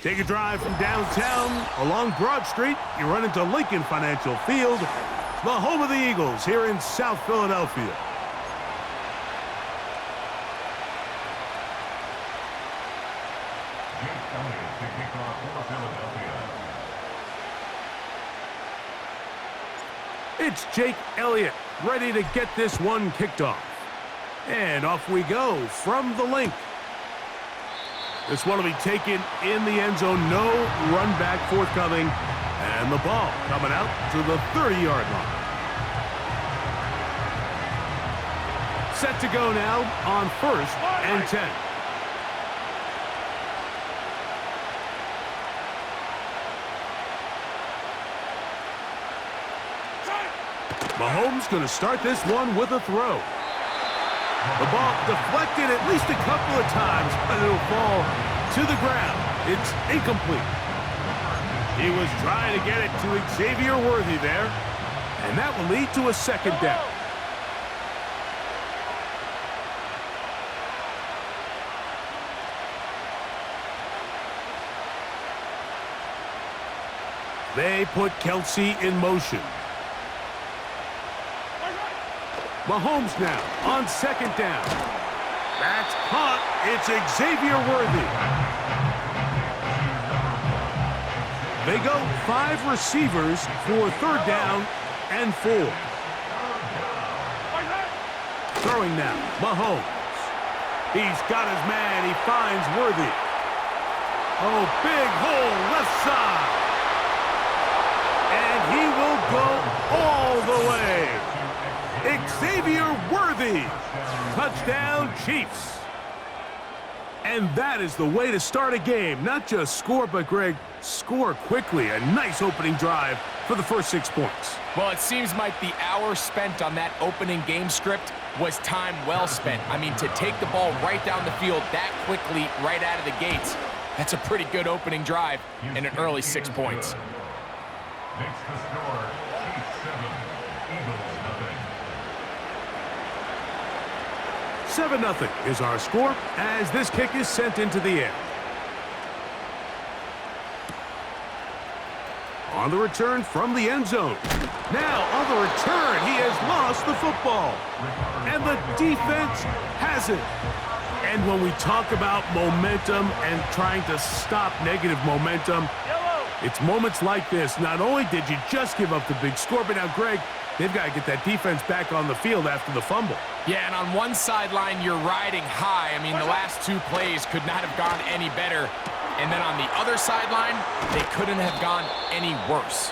Take a drive from downtown along Broad Street. You run into Lincoln Financial Field, the home of the Eagles here in South Philadelphia. It's Jake Elliott ready to get this one kicked off. And off we go from the link. This one will be taken in the end zone. No run back forthcoming. And the ball coming out to the 30-yard line. Set to go now on 1st and 10. Mahomes going to start this one with a throw. The ball deflected at least a couple of times, but it'll fall to the ground. It's incomplete. He was trying to get it to Xavier Worthy there, and that will lead to a second down. They put Kelsey in motion. Mahomes now on 2nd down. That's caught. It's Xavier Worthy. They go 5 receivers for 3rd down and 4. Throwing now, Mahomes. He's got his man. He finds Worthy. Oh, big hole left side. And he will go all the way. Xavier Worthy. Touchdown, Chiefs. And that is the way to start a game. Not just score, but, Greg, score quickly. A nice opening drive for the first 6 points. Well, it seems like the hour spent on that opening game script was time well spent. I mean, to take the ball right down the field that quickly right out of the gates, that's a pretty good opening drive and an early 6 points. Makes the score, Chiefs 7, Eagles 7-0 is our score as this kick is sent into the air. On the return from the end zone. Now on the return, he has lost the football. And the defense has it. And when we talk about momentum and trying to stop negative momentum, it's moments like this. Not only did you just give up the big score, but now, Greg, they've got to get that defense back on the field after the fumble. Yeah, and on one sideline, you're riding high. I mean, the last 2 plays could not have gone any better. And then on the other sideline, they couldn't have gone any worse.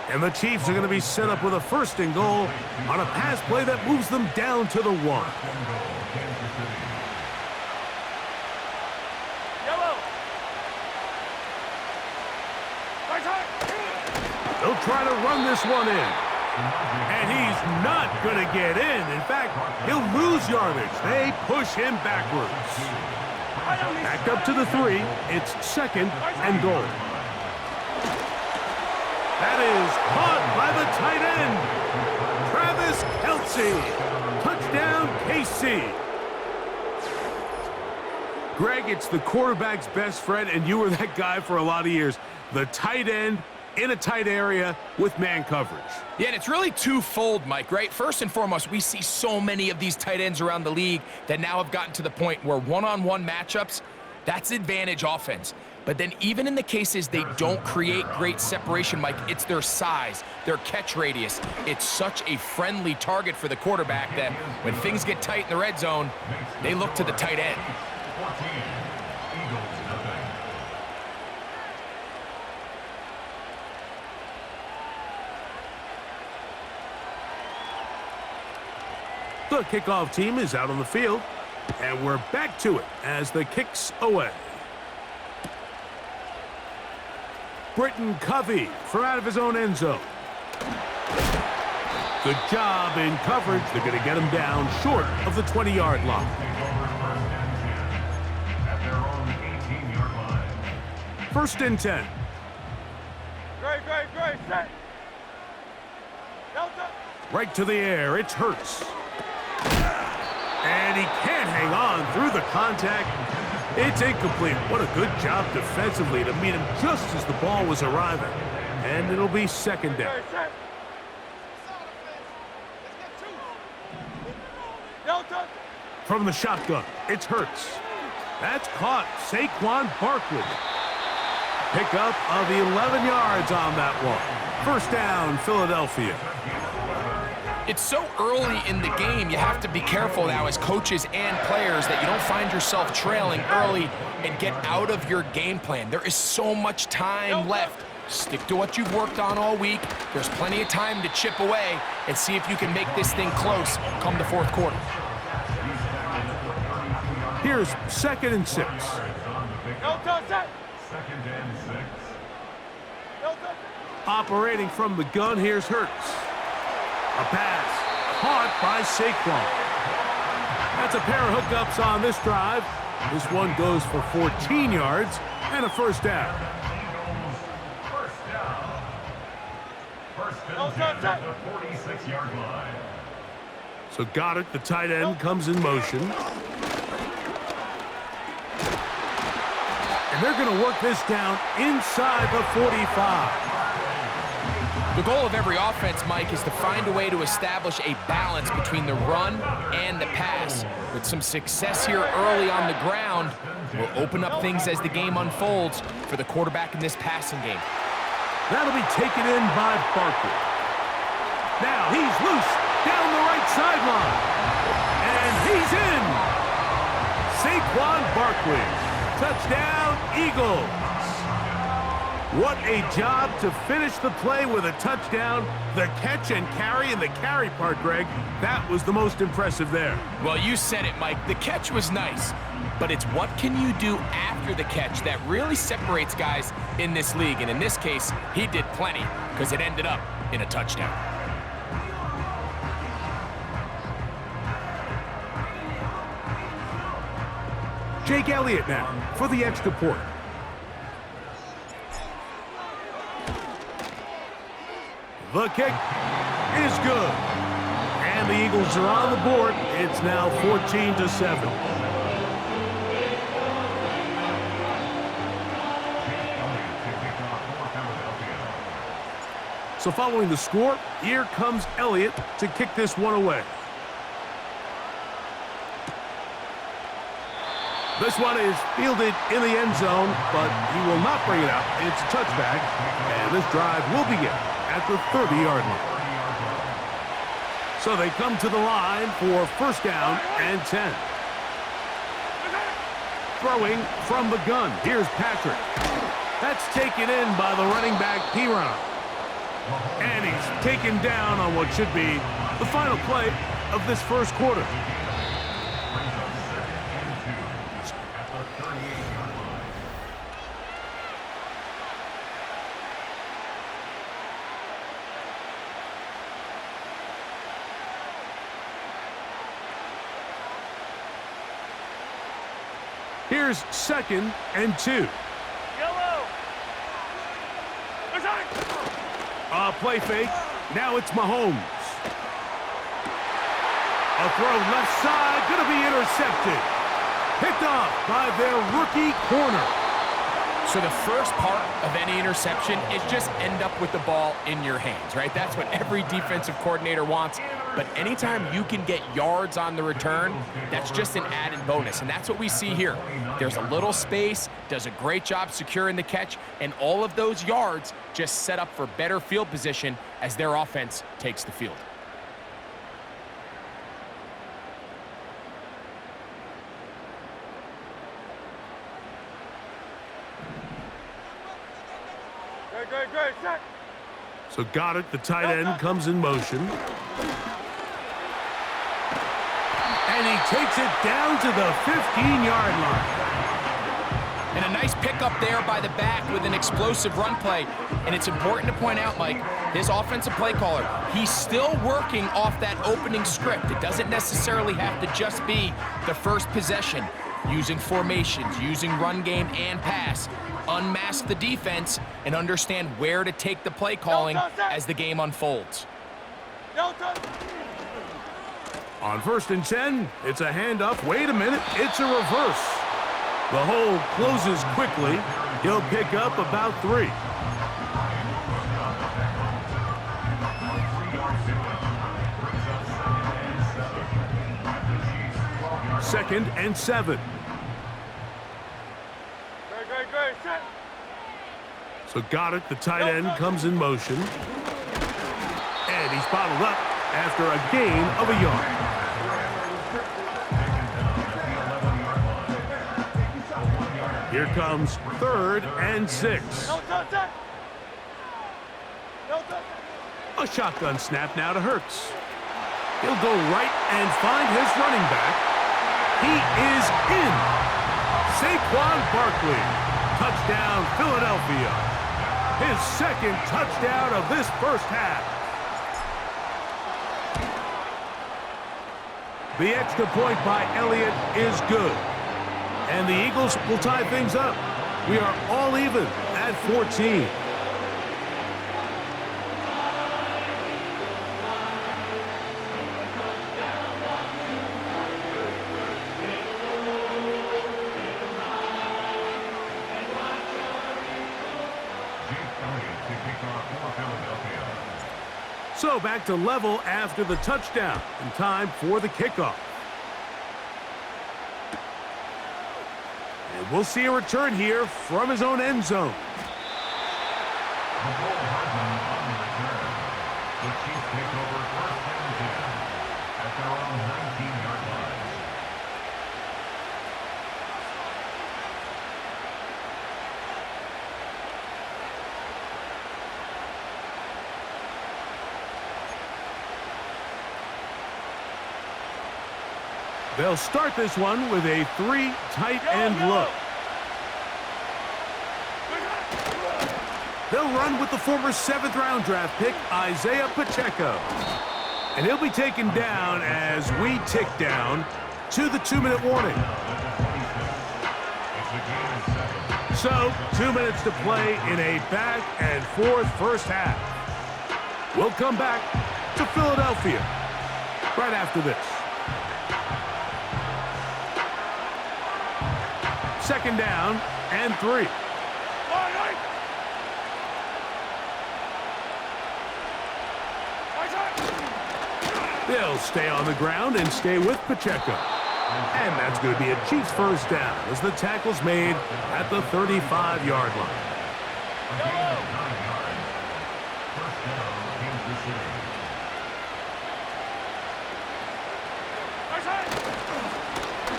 And the Chiefs are going to be set up with a 1st and goal on a pass play that moves them down to the 1. They'll try to run this one in. And he's not going to get in. In fact, he'll lose yardage. They push him backwards. Back up to the 3. It's 2nd and goal. That is caught by the tight end, Travis Kelsey. Touchdown, KC. Greg, it's the quarterback's best friend, and you were that guy for a lot of years. The tight end in a tight area with man coverage. Yeah, and it's really twofold, Mike, right? First and foremost, we see so many of these tight ends around the league that now have gotten to the point where one-on-one matchups, that's advantage offense. But then even in the cases they don't create great separation, Mike, it's their size, their catch radius. It's such a friendly target for the quarterback that when things get tight in the red zone, they look to the tight end. 14, Eagles 0. The kickoff team is out on the field, and we're back to it as the kick's away. Britton Covey from out of his own end zone. Good job in coverage. They're going to get him down short of the 20-yard line. At their own 18-yard line. 1st and 10. Great, set. Delta. Right to the air, it's Hurts. And he can't hang on through the contact. It's incomplete. What a good job defensively to meet him just as the ball was arriving. And it'll be second down. From the shotgun, it's Hurts. That's caught. Saquon Barkley. Pickup of 11 yards on that one. First down, Philadelphia. It's so early in the game, you have to be careful now as coaches and players that you don't find yourself trailing early and get out of your game plan. There is so much time left. Stick to what you've worked on all week. There's plenty of time to chip away and see if you can make this thing close come the fourth quarter. Here's 2nd and 6. Second and 6. Operating from the gun, here's Hurts. A pass caught by Saquon. That's a pair of hookups on this drive. This one goes for 14 yards and a first down. First and 10 at the 46-yard line. So Goddard, the tight end, comes in motion. And they're going to work this down inside the 45. The goal of every offense, Mike, is to find a way to establish a balance between the run and the pass. With some success here early on the ground, will open up things as the game unfolds for the quarterback in this passing game. That'll be taken in by Barkley. Now he's loose down the right sideline. And he's in. Saquon Barkley. Touchdown, Eagles. What a job to finish the play with a touchdown. The catch and carry, and the carry part, Greg, that was the most impressive there. Well, you said it, Mike. The catch was nice, but it's what can you do after the catch that really separates guys in this league. And in this case, he did plenty because it ended up in a touchdown. Jake Elliott now for the extra point. The kick is good. And the Eagles are on the board. It's now 14-7. So following the score, here comes Elliott to kick this one away. This one is fielded in the end zone, but he will not bring it out. It's a touchback, and this drive will begin at the 30-yard line. So they come to the line for first down and 10. Throwing from the gun. Here's Patrick. That's taken in by the running back, Piron. And he's taken down on what should be the final play of this first quarter. Here's 2nd and 2. A play fake. Now it's Mahomes. A throw left side, going to be intercepted. Picked off by their rookie corner. So the first part of any interception is just end up with the ball in your hands, right? That's what every defensive coordinator wants. But anytime you can get yards on the return, that's just an added bonus. And that's what we see here. There's a little space, does a great job securing the catch, and all of those yards just set up for better field position as their offense takes the field. Great, set. So Goddard, the tight end, comes in motion. And he takes it down to the 15-yard line. And a nice pickup there by the back with an explosive run play. And it's important to point out, Mike, this offensive play caller, he's still working off that opening script. It doesn't necessarily have to just be the first possession. Using formations, using run game and pass. Unmask the defense and understand where to take the play calling as the game unfolds. On 1st and 10, it's a handoff. Wait a minute, it's a reverse. The hole closes quickly. He'll pick up about 3. Second and 7. Great, set. So got it. The tight end comes in motion. And he's bottled up after a gain of a yard. Here comes 3rd and 6. No touch, set. No touch. A shotgun snap now to Hurts. He'll go right and find his running back. He is in. Saquon Barkley. Touchdown, Philadelphia. His 2nd touchdown of this first half. The extra point by Elliott is good. And the Eagles will tie things up. We are all even at 14. So back to level after the touchdown, and time for the kickoff. And we'll see a return here from his own end zone. The Chiefs take over 1st and 10 at their own 19-yard line. They'll start this one with a 3 tight end look. They'll run with the former 7th-round draft pick, Isaiah Pacheco. And he'll be taken down as we tick down to the 2-minute warning. So, 2 minutes to play in a back-and-forth first half. We'll come back to Philadelphia right after this. 2nd down and 3. They'll stay on the ground and stay with Pacheco. And that's going to be a Chiefs first down as the tackle's made at the 35-yard line.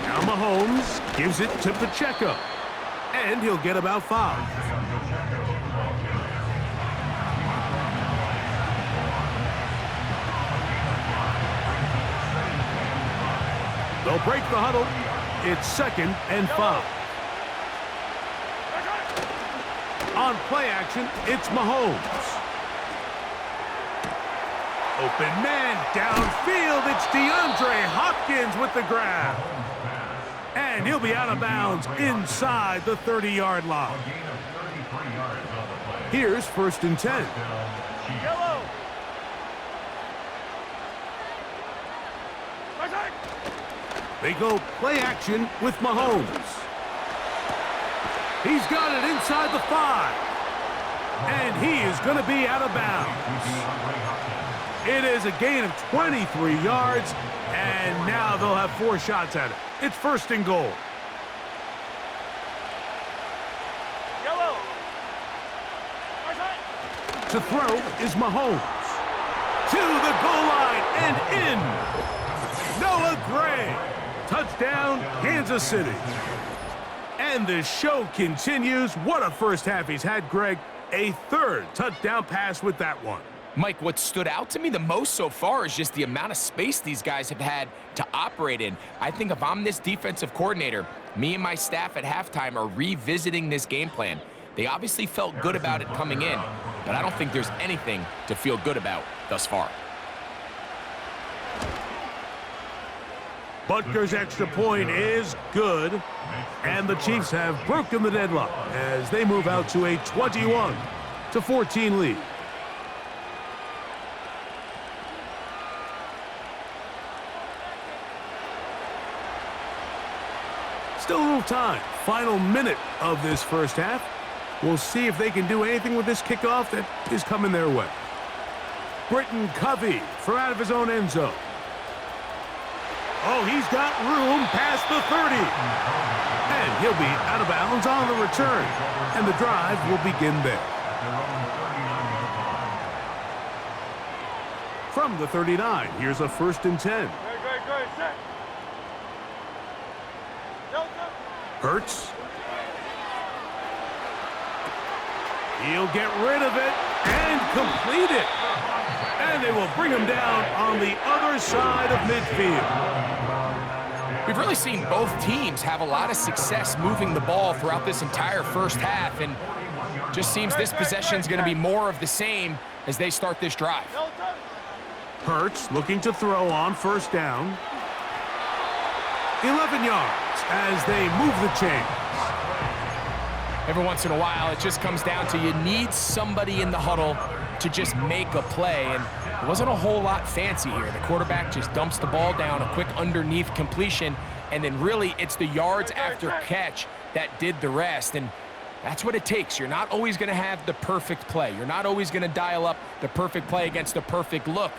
Now Mahomes gives it to Pacheco. And he'll get about 5. They'll break the huddle. It's 2nd and 5. On play action, it's Mahomes. Open man downfield. It's DeAndre Hopkins with the grab. And he'll be out of bounds inside the 30-yard line. Here's 1st and 10. They go play action with Mahomes. He's got it inside the 5. And he is going to be out of bounds. It is a gain of 23 yards, and now they'll have 4 shots at it. It's 1st and goal. To throw is Mahomes. To the goal line and in. Noah Gray. Touchdown, Kansas City. And the show continues. What a first half he's had, Greg. A 3rd touchdown pass with that one. Mike, what stood out to me the most so far is just the amount of space these guys have had to operate in. I think if I'm this defensive coordinator, me and my staff at halftime are revisiting this game plan. They obviously felt good about it coming in, but I don't think there's anything to feel good about thus far. Butker's extra point is good, and the Chiefs have broken the deadlock as they move out to a 21-14 lead. Still a little time. Final minute of this first half. We'll see if they can do anything with this kickoff that is coming their way. Britton Covey from out of his own end zone. Oh, he's got room past the 30. And he'll be out of bounds on the return. And the drive will begin there. From the 39, here's a 1st and 10. Great, set. Delta. Hurts. He'll get rid of it and complete it. And they will bring him down on the other side of midfield. We've really seen both teams have a lot of success moving the ball throughout this entire first half, and just seems this possession is going to be more of the same as they start this drive. Hurts looking to throw on 1st down. 11 yards as they move the chains. Every once in a while, it just comes down to you need somebody in the huddle to just make a play, and it wasn't a whole lot fancy here. The quarterback just dumps the ball down, a quick underneath completion, and then really it's the yards after catch that did the rest, and that's what it takes. You're not always going to have the perfect play. You're not always going to dial up the perfect play against the perfect look.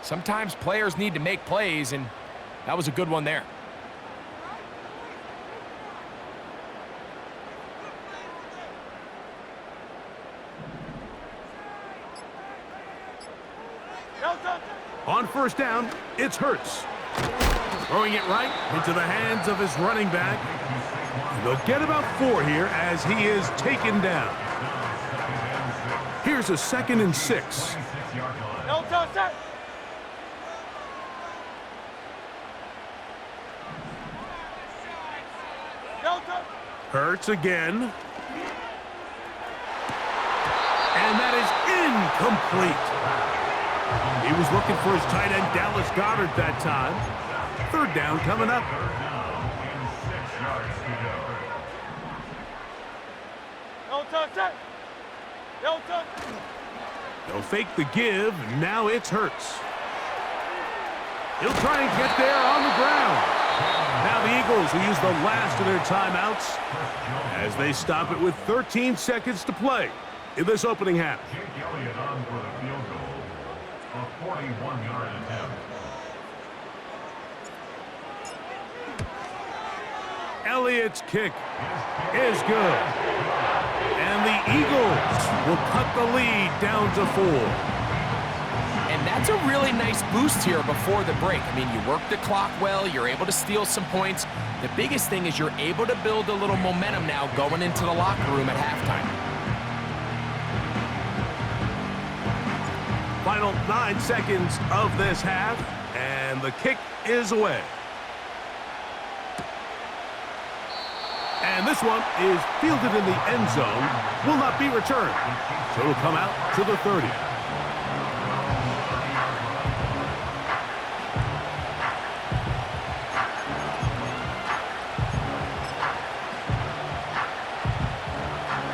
Sometimes players need to make plays, and that was a good one there. On 1st down, it's Hurts. Throwing it right into the hands of his running back. And they'll get about 4 here as he is taken down. Here's a 2nd and 6. Delta, set. Delta. Hurts again. And that is incomplete. He was looking for his tight end, Dallas Goedert, that time. 3rd down coming up. Delta, set. Delta. They'll fake the give. Now it's Hurts. He'll try and get there on the ground. Now the Eagles will use the last of their timeouts as they stop it with 13 seconds to play in this opening half. On for the field goal. A 41-yard attempt. Elliott's kick is good. And the Eagles will cut the lead down to 4. And that's a really nice boost here before the break. I mean, you work the clock well, you're able to steal some points. The biggest thing is you're able to build a little momentum now going into the locker room at halftime. Final 9 seconds of this half, and the kick is away. And this one is fielded in the end zone, will not be returned. So it'll come out to the 30.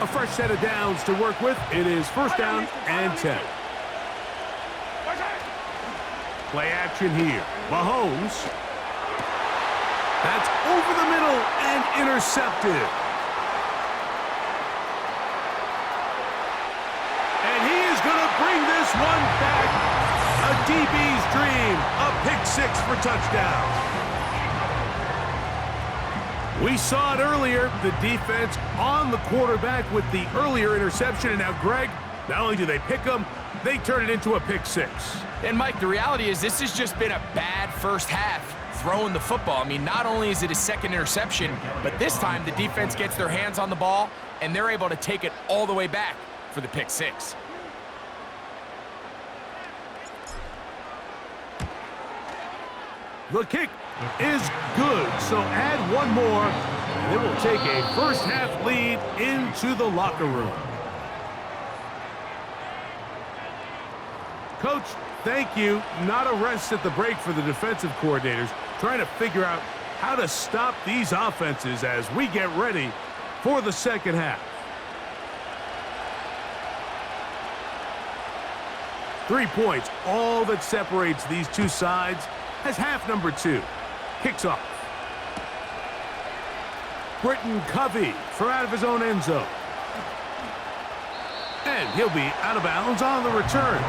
A fresh set of downs to work with. It is 1st down and 10. Play action here. Mahomes. That's over the middle and intercepted. And he is going to bring this one back. A DB's dream. A pick 6 for touchdown. We saw it earlier. The defense on the quarterback with the earlier interception. And now, Greg, not only do they pick him, they turn it into a pick 6. And, Mike, the reality is this has just been a bad first half throwing the football. I mean, not only is it a 2nd interception, but this time the defense gets their hands on the ball, and they're able to take it all the way back for the pick 6. The kick is good, so add one more, and it will take a first half lead into the locker room. Coach, thank you. Not a rest at the break for the defensive coordinators, trying to figure out how to stop these offenses as we get ready for the second half. 3 points, all that separates these two sides as half number 2 kicks off. Britton Covey from out of his own end zone. And he'll be out of bounds on the return.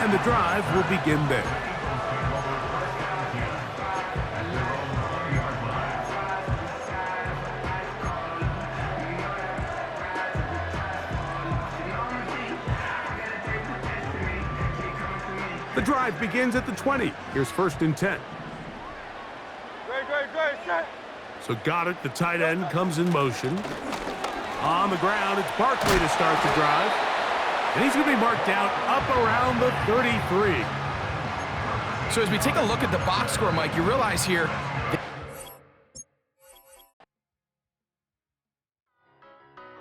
And the drive will begin there. The drive begins at the 20. Here's 1st and 10. Great, set. So got it. The tight end comes in motion. On the ground, it's Barkley to start the drive. And he's going to be marked down up around the 33. So as we take a look at the box score, Mike, you realize here